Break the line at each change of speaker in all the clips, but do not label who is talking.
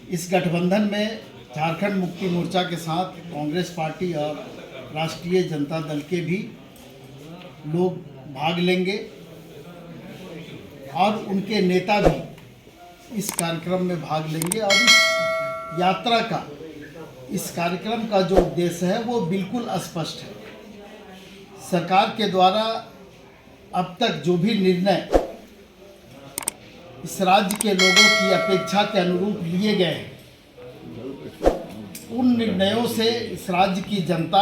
इस गठबंधन में झारखंड मुक्ति मोर्चा के साथ कांग्रेस पार्टी और राष्ट्रीय जनता दल के भी लोग भाग लेंगे और उनके नेता भी इस कार्यक्रम में भाग लेंगे। और इस यात्रा का, इस कार्यक्रम का जो उद्देश्य है वो बिल्कुल स्पष्ट है। सरकार के द्वारा अब तक जो भी निर्णय इस राज्य के लोगों की अपेक्षा के अनुरूप लिए गए हैं, उन निर्णयों से इस राज्य की जनता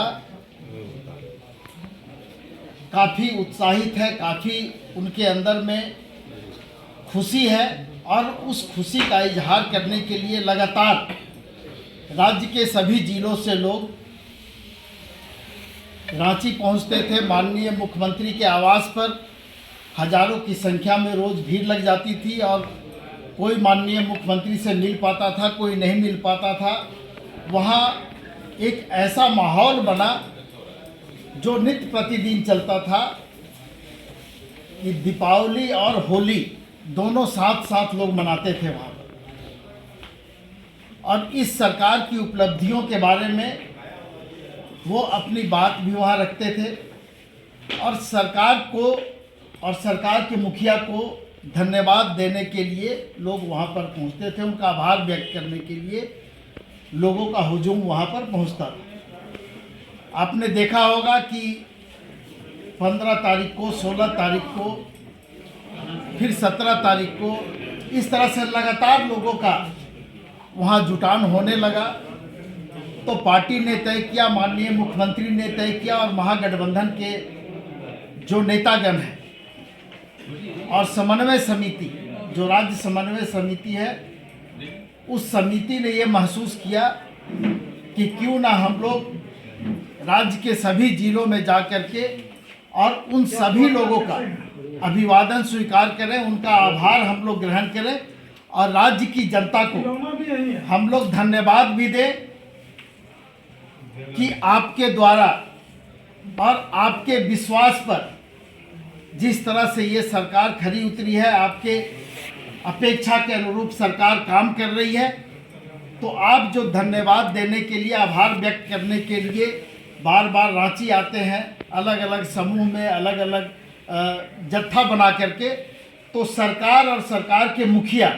काफ़ी उत्साहित है, काफ़ी उनके अंदर में खुशी है और उस खुशी का इजहार करने के लिए लगातार राज्य के सभी जिलों से लोग रांची पहुंचते थे। माननीय मुख्यमंत्री के आवास पर हजारों की संख्या में रोज़ भीड़ लग जाती थी और कोई माननीय मुख्यमंत्री से मिल पाता था, कोई नहीं मिल पाता था। वहाँ एक ऐसा माहौल बना जो नित्य प्रतिदिन चलता था कि दीपावली और होली दोनों साथ साथ लोग मनाते थे वहाँ पर। और इस सरकार की उपलब्धियों के बारे में वो अपनी बात भी वहाँ रखते थे और सरकार को और सरकार के मुखिया को धन्यवाद देने के लिए लोग वहाँ पर पहुँचते थे। उनका आभार व्यक्त करने के लिए लोगों का हुजूम वहाँ पर पहुँचता था। आपने देखा होगा कि 15 तारीख को, 16 तारीख को, फिर 17 तारीख को इस तरह से लगातार लोगों का वहाँ जुटान होने लगा। तो पार्टी ने तय किया, माननीय मुख्यमंत्री ने तय किया और महागठबंधन के जो नेतागण हैं और समन्वय समिति, जो राज्य समन्वय समिति है, उस समिति ने ये महसूस किया कि क्यों ना हम लोग राज्य के सभी जिलों में जा कर के और उन सभी लोगों का अभिवादन स्वीकार करें, उनका आभार हम लोग ग्रहण करें और राज्य की जनता को हम लोग धन्यवाद भी दें कि आपके द्वारा और आपके विश्वास पर जिस तरह से ये सरकार खरी उतरी है, आपके अपेक्षा के अनुरूप सरकार काम कर रही है। तो आप जो धन्यवाद देने के लिए, आभार व्यक्त करने के लिए बार बार रांची आते हैं, अलग अलग समूह में, अलग अलग जत्था बना करके, तो सरकार और सरकार के मुखिया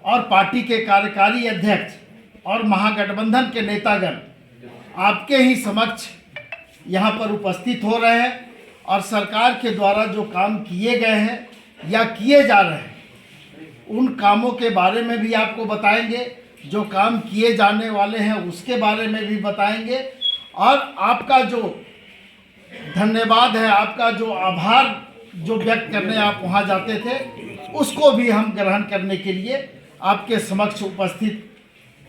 और पार्टी के कार्यकारी अध्यक्ष और महागठबंधन के नेतागण आपके ही समक्ष यहाँ पर उपस्थित हो रहे हैं और सरकार के द्वारा जो काम किए गए हैं या किए जा रहे हैं, उन कामों के बारे में भी आपको बताएंगे, जो काम किए जाने वाले हैं उसके बारे में भी बताएंगे और आपका जो धन्यवाद है, आपका जो आभार जो व्यक्त करने आप वहाँ जाते थे, उसको भी हम ग्रहण करने के लिए आपके समक्ष उपस्थित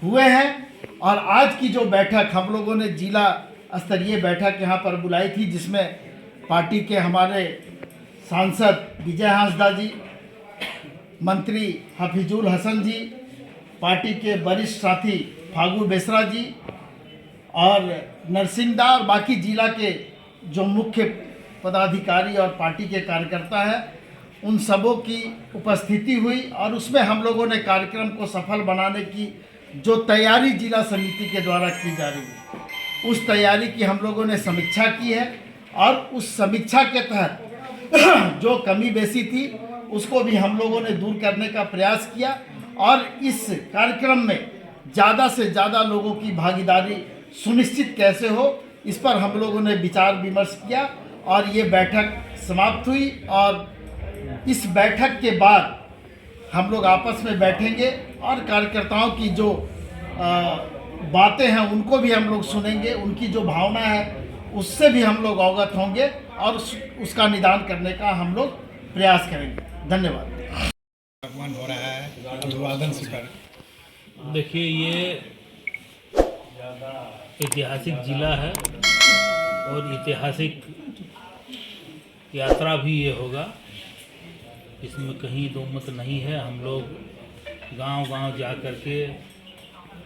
हुए हैं। और आज की जो बैठक हम लोगों ने जिला स्तरीय बैठक यहाँ पर बुलाई थी, जिसमें पार्टी के हमारे सांसद विजय हांसदा जी, मंत्री हफीजुल हसन जी, पार्टी के वरिष्ठ साथी फागू बेसरा जी और नरसिंहदा और बाकी जिला के जो मुख्य पदाधिकारी और पार्टी के कार्यकर्ता हैं, उन सबों की उपस्थिति हुई और उसमें हम लोगों ने कार्यक्रम को सफल बनाने की जो तैयारी जिला समिति के द्वारा की जा रही है, उस तैयारी की हम लोगों ने समीक्षा की है और उस समीक्षा के तहत जो कमी बेसी थी उसको भी हम लोगों ने दूर करने का प्रयास किया और इस कार्यक्रम में ज़्यादा से ज़्यादा लोगों की भागीदारी सुनिश्चित कैसे हो, इस पर हम लोगों ने विचार विमर्श किया और ये बैठक समाप्त हुई। और इस बैठक के बाद हम लोग आपस में बैठेंगे और कार्यकर्ताओं की जो बातें हैं उनको भी हम लोग सुनेंगे, उनकी जो भावना है उससे भी हम लोग अवगत होंगे और उसका निदान करने का हम लोग प्रयास करेंगे। धन्यवाद।
आगमन हो रहा है अभिवादन शिखर।
देखिए, ये ऐतिहासिक जिला है और ऐतिहासिक यात्रा भी ये होगा, इसमें कहीं दो मत नहीं है। हम लोग गांव-गांव जा कर के,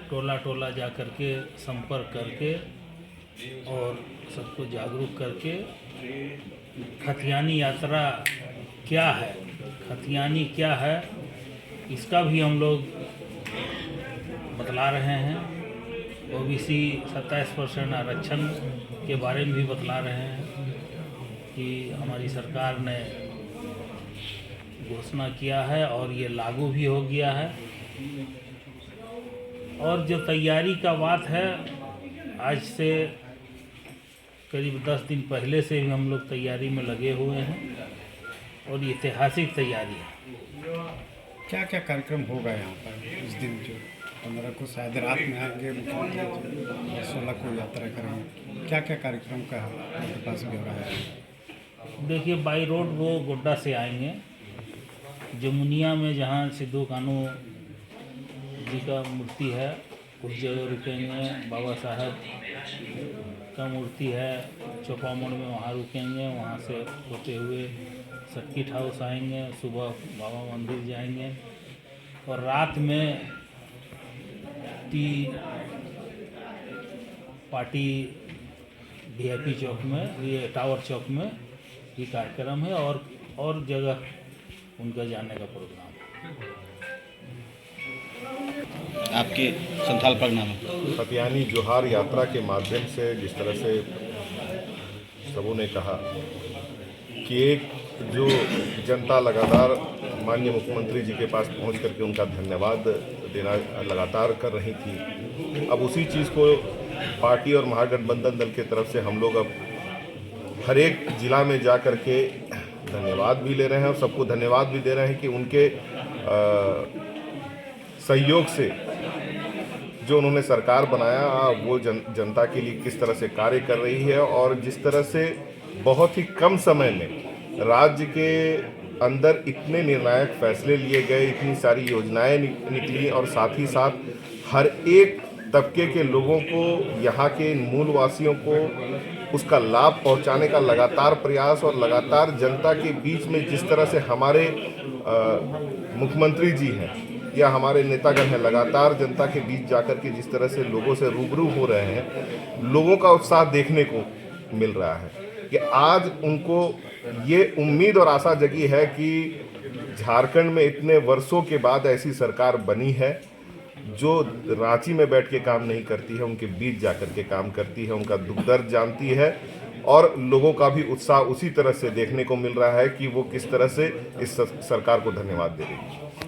टोला-टोला जा कर के संपर्क करके और सबको जागरूक करके खतियानी यात्रा क्या है, खतियानी क्या है, इसका भी हम लोग बतला रहे हैं। ओबीसी 27% आरक्षण के बारे में भी बतला रहे हैं कि हमारी सरकार ने घोषणा किया है और ये लागू भी हो गया है। और जो तैयारी का बात है, आज से करीब 10 दिन पहले से भी हम लोग तैयारी में लगे हुए हैं और ये ऐतिहासिक तैयारी है।
क्या क्या कार्यक्रम होगा यहाँ पर इस दिन? जो 15 को शायद रात में आएंगे मुख्यमंत्री, और 16 को यात्रा करेंगे। क्या क्या कार्यक्रम का आपके पास ब्यौरा है?
देखिए, बाई रोड वो गोड्डा से आएंगे, जमुनिया में जहाँ सिद्धू कानू जी का मूर्ति है उस जगह रुकेंगे। बाबा साहब का मूर्ति है चौपामोड़ में, वहाँ रुकेंगे। वहाँ से होते हुए सर्किट हाउस आएंगे, सुबह बाबा मंदिर जाएंगे और रात में टी पार्टी VIP चौक में, ये टावर चौक में ये कार्यक्रम है और जगह उनका जाने का प्रोग्राम है।
आपके संथाल परगना में
फतियानी जोहार यात्रा के माध्यम से जिस तरह से सबों ने कहा कि एक जो जनता लगातार माननीय मुख्यमंत्री जी के पास पहुंच करके उनका धन्यवाद देना लगातार कर रही थी, अब उसी चीज़ को पार्टी और महागठबंधन दल की तरफ से हम लोग अब हर एक जिला में जा कर के धन्यवाद भी ले रहे हैं और सबको धन्यवाद भी दे रहे हैं कि उनके सहयोग से जो उन्होंने सरकार बनाया वो जनता के लिए किस तरह से कार्य कर रही है और जिस तरह से बहुत ही कम समय में राज्य के अंदर इतने निर्णायक फैसले लिए गए, इतनी सारी योजनाएं निकली और साथ ही साथ हर एक तबके के लोगों को, यहाँ के मूलवासियों को उसका लाभ पहुंचाने का लगातार प्रयास और लगातार जनता के बीच में जिस तरह से हमारे मुख्यमंत्री जी हैं या हमारे नेतागण हैं, लगातार जनता के बीच जाकर के जिस तरह से लोगों से रूबरू हो रहे हैं, लोगों का उत्साह देखने को मिल रहा है कि आज उनको ये उम्मीद और आशा जगी है कि झारखंड में इतने वर्षों के बाद ऐसी सरकार बनी है जो रांची में बैठ के काम नहीं करती है, उनके बीच जाकर के काम करती है, उनका दुख दर्द जानती है और लोगों का भी उत्साह उसी तरह से देखने को मिल रहा है कि वो किस तरह से इस सरकार को धन्यवाद दे रही है।